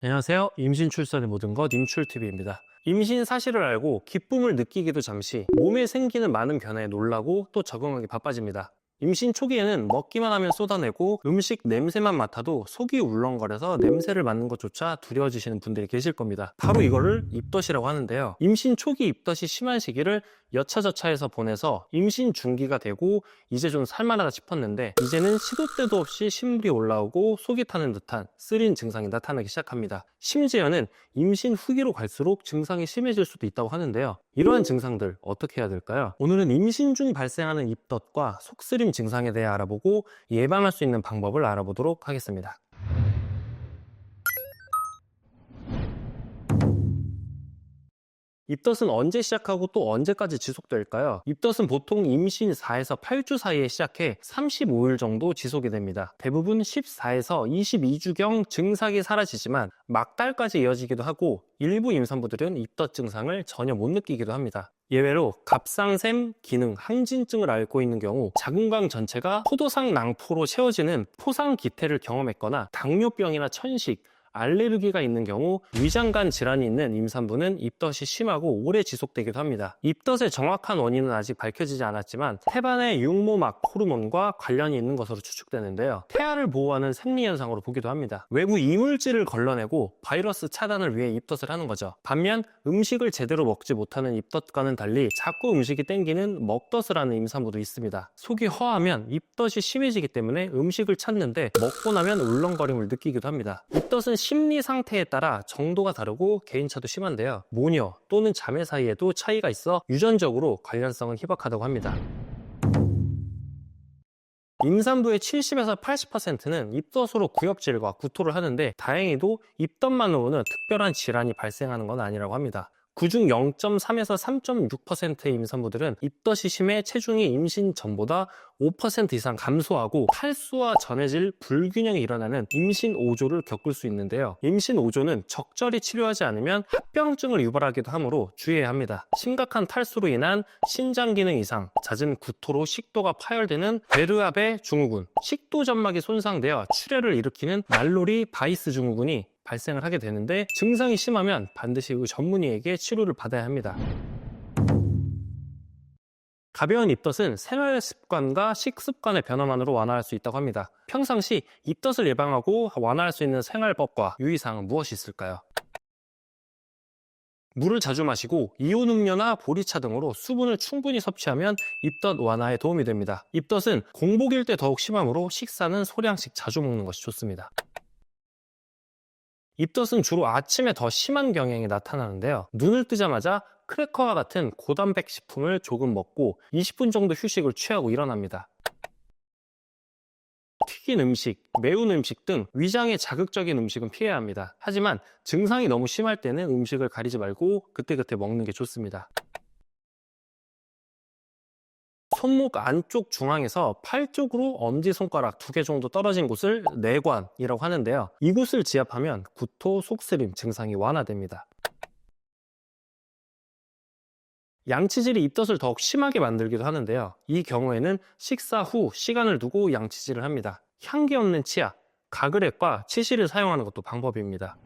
안녕하세요. 임신 출산의 모든 것 임출TV입니다. 임신 사실을 알고 기쁨을 느끼기도 잠시 몸에 생기는 많은 변화에 놀라고 또 적응하기 바빠집니다. 임신 초기에는 먹기만 하면 쏟아내고 음식 냄새만 맡아도 속이 울렁거려서 냄새를 맡는 것조차 두려워지시는 분들이 계실 겁니다. 바로 이거를 입덧이라고 하는데요. 임신 초기 입덧이 심한 시기를 여차저차해서 보내서 임신 중기가 되고 이제 좀 살만하다 싶었는데 이제는 시도 때도 없이 신물이 올라오고 속이 타는 듯한 쓰린 증상이 나타나기 시작합니다. 심지어는 임신 후기로 갈수록 증상이 심해질 수도 있다고 하는데요. 이러한 증상들 어떻게 해야 될까요? 오늘은 임신 중 발생하는 입덧과 속쓰림 증상에 대해 알아보고 예방할 수 있는 방법을 알아보도록 하겠습니다. 입덧은 언제 시작하고 또 언제까지 지속될까요? 입덧은 보통 임신 4에서 8주 사이에 시작해 35일 정도 지속이 됩니다. 대부분 14에서 22주경 증상이 사라지지만 막달까지 이어지기도 하고 일부 임산부들은 입덧 증상을 전혀 못 느끼기도 합니다. 예외로 갑상샘 기능 항진증을 앓고 있는 경우 자궁관 전체가 포도상 낭포로 채워지는 포상기태를 경험했거나 당뇨병이나 천식, 알레르기가 있는 경우 위장관 질환이 있는 임산부는 입덧이 심하고 오래 지속되기도 합니다. 입덧의 정확한 원인은 아직 밝혀지지 않았지만 태반의 육모막 호르몬과 관련이 있는 것으로 추측되는데요. 태아를 보호하는 생리현상으로 보기도 합니다. 외부 이물질을 걸러내고 바이러스 차단을 위해 입덧을 하는 거죠. 반면 음식을 제대로 먹지 못하는 입덧과는 달리 자꾸 음식이 땡기는 먹덧을 하는 임산부도 있습니다. 속이 허하면 입덧이 심해지기 때문에 음식을 찾는데 먹고 나면 울렁거림을 느끼기도 합니다. 입덧은 심리 상태에 따라 정도가 다르고 개인차도 심한데요. 모녀 또는 자매 사이에도 차이가 있어 유전적으로 관련성은 희박하다고 합니다. 임산부의 70에서 80%는 입덧으로 구역질과 구토를 하는데 다행히도 입덧만으로는 특별한 질환이 발생하는 건 아니라고 합니다. 그중 0.3에서 3.6%의 임산부들은 입덧이 심해 체중이 임신 전보다 5% 이상 감소하고 탈수와 전해질 불균형이 일어나는 임신 오조를 겪을 수 있는데요. 임신 오조는 적절히 치료하지 않으면 합병증을 유발하기도 하므로 주의해야 합니다. 심각한 탈수로 인한 신장 기능 이상, 잦은 구토로 식도가 파열되는 베르아베 증후군, 식도 점막이 손상되어 출혈을 일으키는 말로리 바이스 증후군이 발생을 하게 되는데 증상이 심하면 반드시 전문의에게 치료를 받아야 합니다. 가벼운 입덧은 생활 습관과 식습관의 변화만으로 완화할 수 있다고 합니다. 평상시 입덧을 예방하고 완화할 수 있는 생활법과 유의사항은 무엇이 있을까요? 물을 자주 마시고 이온 음료나 보리차 등으로 수분을 충분히 섭취하면 입덧 완화에 도움이 됩니다. 입덧은 공복일 때 더욱 심하므로 식사는 소량씩 자주 먹는 것이 좋습니다. 입덧은 주로 아침에 더 심한 경향이 나타나는데요. 눈을 뜨자마자 크래커와 같은 고단백 식품을 조금 먹고 20분 정도 휴식을 취하고 일어납니다. 튀긴 음식, 매운 음식 등 위장에 자극적인 음식은 피해야 합니다. 하지만 증상이 너무 심할 때는 음식을 가리지 말고 그때그때 먹는 게 좋습니다. 손목 안쪽 중앙에서 팔 쪽으로 엄지손가락 2개 정도 떨어진 곳을 내관이라고 하는데요. 이곳을 지압하면 구토, 속쓰림 증상이 완화됩니다. 양치질이 입덧을 더욱 심하게 만들기도 하는데요. 이 경우에는 식사 후 시간을 두고 양치질을 합니다. 향기 없는 치아, 가글액과 치실을 사용하는 것도 방법입니다.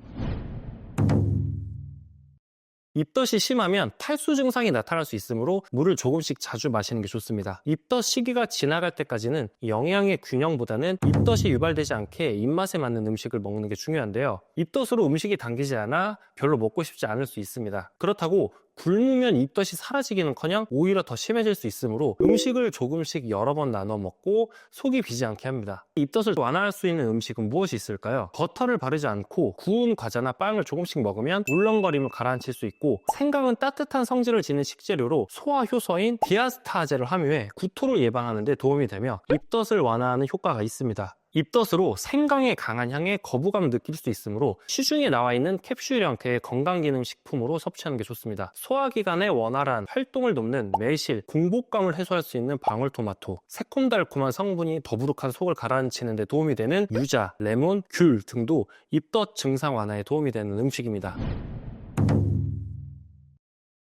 입덧이 심하면 탈수 증상이 나타날 수 있으므로 물을 조금씩 자주 마시는 게 좋습니다. 입덧 시기가 지나갈 때까지는 영양의 균형보다는 입덧이 유발되지 않게 입맛에 맞는 음식을 먹는 게 중요한데요. 입덧으로 음식이 당기지 않아 별로 먹고 싶지 않을 수 있습니다. 그렇다고 굶으면 입덧이 사라지기는커녕 오히려 더 심해질 수 있으므로 음식을 조금씩 여러 번 나눠 먹고 속이 비지 않게 합니다. 입덧을 완화할 수 있는 음식은 무엇이 있을까요? 버터를 바르지 않고 구운 과자나 빵을 조금씩 먹으면 울렁거림을 가라앉힐 수 있고, 생강은 따뜻한 성질을 지닌 식재료로 소화 효소인 디아스타제를 함유해 구토를 예방하는 데 도움이 되며 입덧을 완화하는 효과가 있습니다. 입덧으로 생강의 강한 향에 거부감을 느낄 수 있으므로 시중에 나와 있는 캡슐 형태의 건강기능식품으로 섭취하는 게 좋습니다. 소화기관의 원활한 활동을 돕는 매실, 공복감을 해소할 수 있는 방울토마토, 새콤달콤한 성분이 더부룩한 속을 가라앉히는 데 도움이 되는 유자, 레몬, 귤 등도 입덧 증상 완화에 도움이 되는 음식입니다.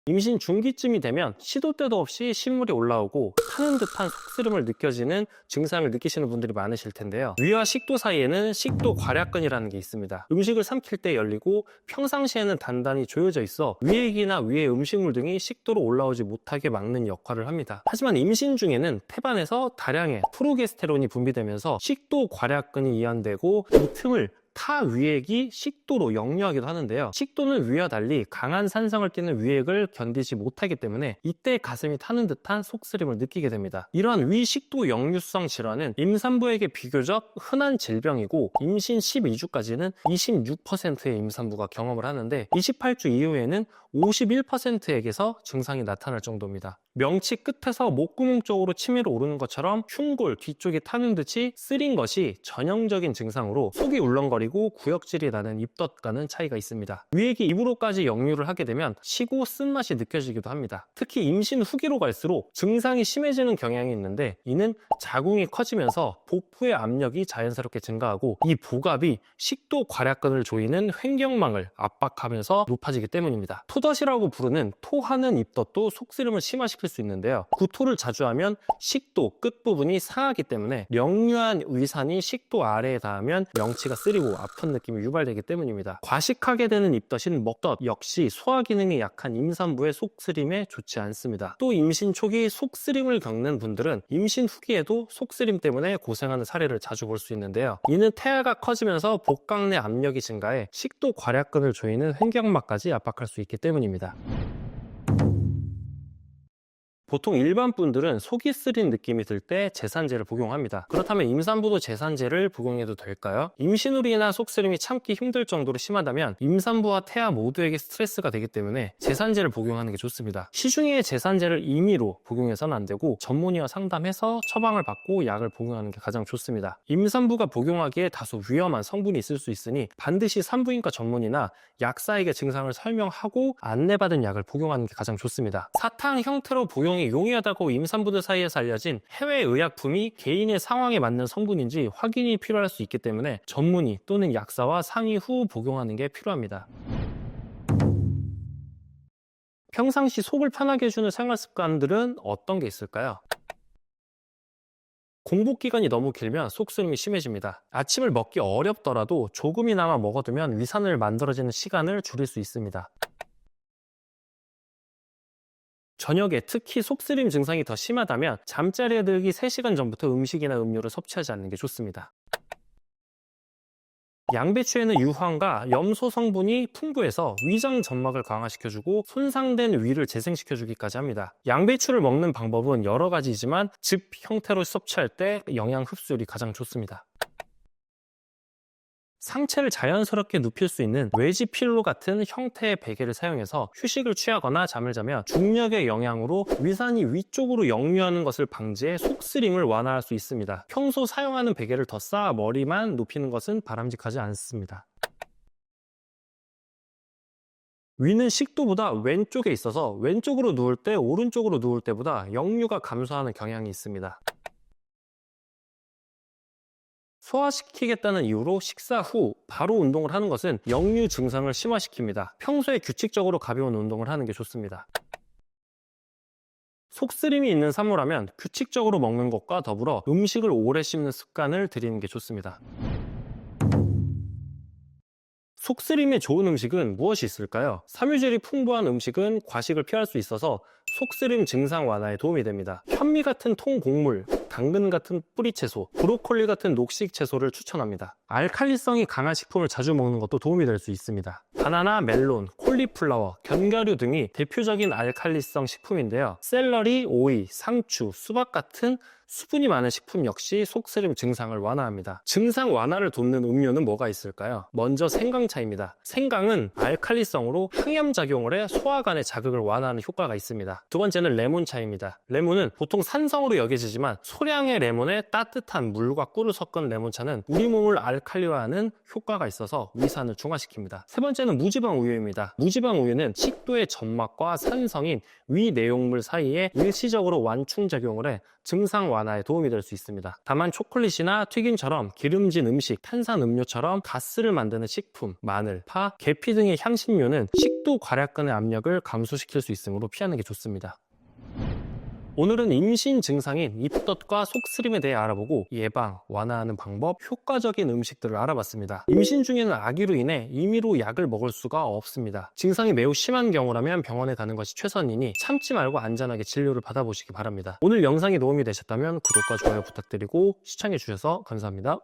임신 중기쯤이 되면 시도 때도 없이 신물이 올라오고 타는 듯한 속쓰림을 느껴지는 증상을 느끼시는 분들이 많으실 텐데요. 위와 식도 사이에는 식도 괄약근이라는 게 있습니다. 음식을 삼킬 때 열리고 평상시에는 단단히 조여져 있어 위액이나 위의 음식물 등이 식도로 올라오지 못하게 막는 역할을 합니다. 하지만 임신 중에는 태반에서 다량의 프로게스테론이 분비되면서 식도 괄약근이 이완되고 이 틈을 타 위액이 식도로 역류하기도 하는데요. 식도는 위와 달리 강한 산성을 띠는 위액을 견디지 못하기 때문에 이때 가슴이 타는 듯한 속쓰림을 느끼게 됩니다. 이러한 위식도 역류성 질환은 임산부에게 비교적 흔한 질병이고 임신 12주까지는 26%의 임산부가 경험을 하는데 28주 이후에는 51%에게서 증상이 나타날 정도입니다. 명치 끝에서 목구멍 쪽으로 치밀어 오르는 것처럼 흉골 뒤쪽이 타는 듯이 쓰린 것이 전형적인 증상으로 속이 울렁거리고 구역질이 나는 입덧과는 차이가 있습니다. 위액이 입으로까지 역류를 하게 되면 시고 쓴맛이 느껴지기도 합니다. 특히 임신 후기로 갈수록 증상이 심해지는 경향이 있는데 이는 자궁이 커지면서 복부의 압력이 자연스럽게 증가하고 이 복압이 식도 괄약근을 조이는 횡격막을 압박하면서 높아지기 때문입니다. 토덧이라고 부르는 토하는 입덧도 속쓰림을 심화시킬 수 있는데요. 구토를 자주 하면 식도 끝부분이 상하기 때문에 역류한 위산이 식도 아래에 닿으면 명치가 쓰리고 아픈 느낌이 유발되기 때문입니다. 과식하게 되는 입덧인 먹덧 역시 소화 기능이 약한 임산부의 속쓰림에 좋지 않습니다. 또 임신 초기 속쓰림을 겪는 분들은 임신 후기에도 속쓰림 때문에 고생하는 사례를 자주 볼 수 있는데요. 이는 태아가 커지면서 복강 내 압력이 증가해 식도 괄약근을 조이는 횡격막까지 압박할 수 있기 때문입니다. 보통 일반 분들은 속이 쓰린 느낌이 들 때 제산제를 복용합니다. 그렇다면 임산부도 제산제를 복용해도 될까요? 임신 후로 인한 속쓰림이 참기 힘들 정도로 심하다면 임산부와 태아 모두에게 스트레스가 되기 때문에 제산제를 복용하는 게 좋습니다. 시중에 제산제를 임의로 복용해서는 안 되고 전문의와 상담해서 처방을 받고 약을 복용하는 게 가장 좋습니다. 임산부가 복용하기에 다소 위험한 성분이 있을 수 있으니 반드시 산부인과 전문의나 약사에게 증상을 설명하고 안내받은 약을 복용하는 게 가장 좋습니다. 사탕 형태로 복용이 용이하다고 임산부들 사이에서 알려진 해외 의약품이 개인의 상황에 맞는 성분인지 확인이 필요할 수 있기 때문에 전문의 또는 약사와 상의 후 복용하는 게 필요합니다. 평상시 속을 편하게 해주는 생활 습관들은 어떤 게 있을까요? 공복 기간이 너무 길면 속쓰림이 심해집니다. 아침을 먹기 어렵더라도 조금이나마 먹어두면 위산을 만들어지는 시간을 줄일 수 있습니다. 저녁에 특히 속쓰림 증상이 더 심하다면 잠자리에 들기 3시간 전부터 음식이나 음료를 섭취하지 않는 게 좋습니다. 양배추에는 유황과 염소 성분이 풍부해서 위장 점막을 강화시켜주고 손상된 위를 재생시켜주기까지 합니다. 양배추를 먹는 방법은 여러 가지이지만 즙 형태로 섭취할 때 영양 흡수율이 가장 좋습니다. 상체를 자연스럽게 눕힐 수 있는 외지 필로 같은 형태의 베개를 사용해서 휴식을 취하거나 잠을 자면 중력의 영향으로 위산이 위쪽으로 역류하는 것을 방지해 속쓰림을 완화할 수 있습니다. 평소 사용하는 베개를 더 쌓아 머리만 눕히는 것은 바람직하지 않습니다. 위는 식도보다 왼쪽에 있어서 왼쪽으로 누울 때 오른쪽으로 누울 때보다 역류가 감소하는 경향이 있습니다. 소화시키겠다는 이유로 식사 후 바로 운동을 하는 것은 역류 증상을 심화시킵니다. 평소에 규칙적으로 가벼운 운동을 하는 게 좋습니다. 속쓰림이 있는 산모라면 규칙적으로 먹는 것과 더불어 음식을 오래 씹는 습관을 들이는 게 좋습니다. 속쓰림에 좋은 음식은 무엇이 있을까요? 섬유질이 풍부한 음식은 과식을 피할 수 있어서 속쓰림 증상 완화에 도움이 됩니다. 현미 같은 통곡물, 당근 같은 뿌리채소, 브로콜리 같은 녹식 채소를 추천합니다. 알칼리성이 강한 식품을 자주 먹는 것도 도움이 될 수 있습니다. 바나나, 멜론, 콜리플라워, 견과류 등이 대표적인 알칼리성 식품인데요. 샐러리, 오이, 상추, 수박 같은 수분이 많은 식품 역시 속쓰림 증상을 완화합니다. 증상 완화를 돕는 음료는 뭐가 있을까요? 먼저 생강차입니다. 생강은 알칼리성으로 항염작용을 해 소화관의 자극을 완화하는 효과가 있습니다. 두 번째는 레몬차입니다. 레몬은 보통 산성으로 여겨지지만 소량의 레몬에 따뜻한 물과 꿀을 섞은 레몬차는 우리 몸을 알칼리화하는 효과가 있어서 위산을 중화시킵니다. 세 번째는 무지방 우유입니다. 무지방 우유는 식도의 점막과 산성인 위 내용물 사이에 일시적으로 완충작용을 해 증상 완화에 도움이 될 수 있습니다. 다만 초콜릿이나 튀김처럼 기름진 음식, 탄산 음료처럼 가스를 만드는 식품, 마늘, 파, 계피 등의 향신료는 식도 괄약근의 압력을 감소시킬 수 있으므로 피하는 게 좋습니다. 오늘은 임신 증상인 입덧과 속쓰림에 대해 알아보고 예방, 완화하는 방법, 효과적인 음식들을 알아봤습니다. 임신 중에는 아기로 인해 임의로 약을 먹을 수가 없습니다. 증상이 매우 심한 경우라면 병원에 가는 것이 최선이니 참지 말고 안전하게 진료를 받아보시기 바랍니다. 오늘 영상이 도움이 되셨다면 구독과 좋아요 부탁드리고 시청해주셔서 감사합니다.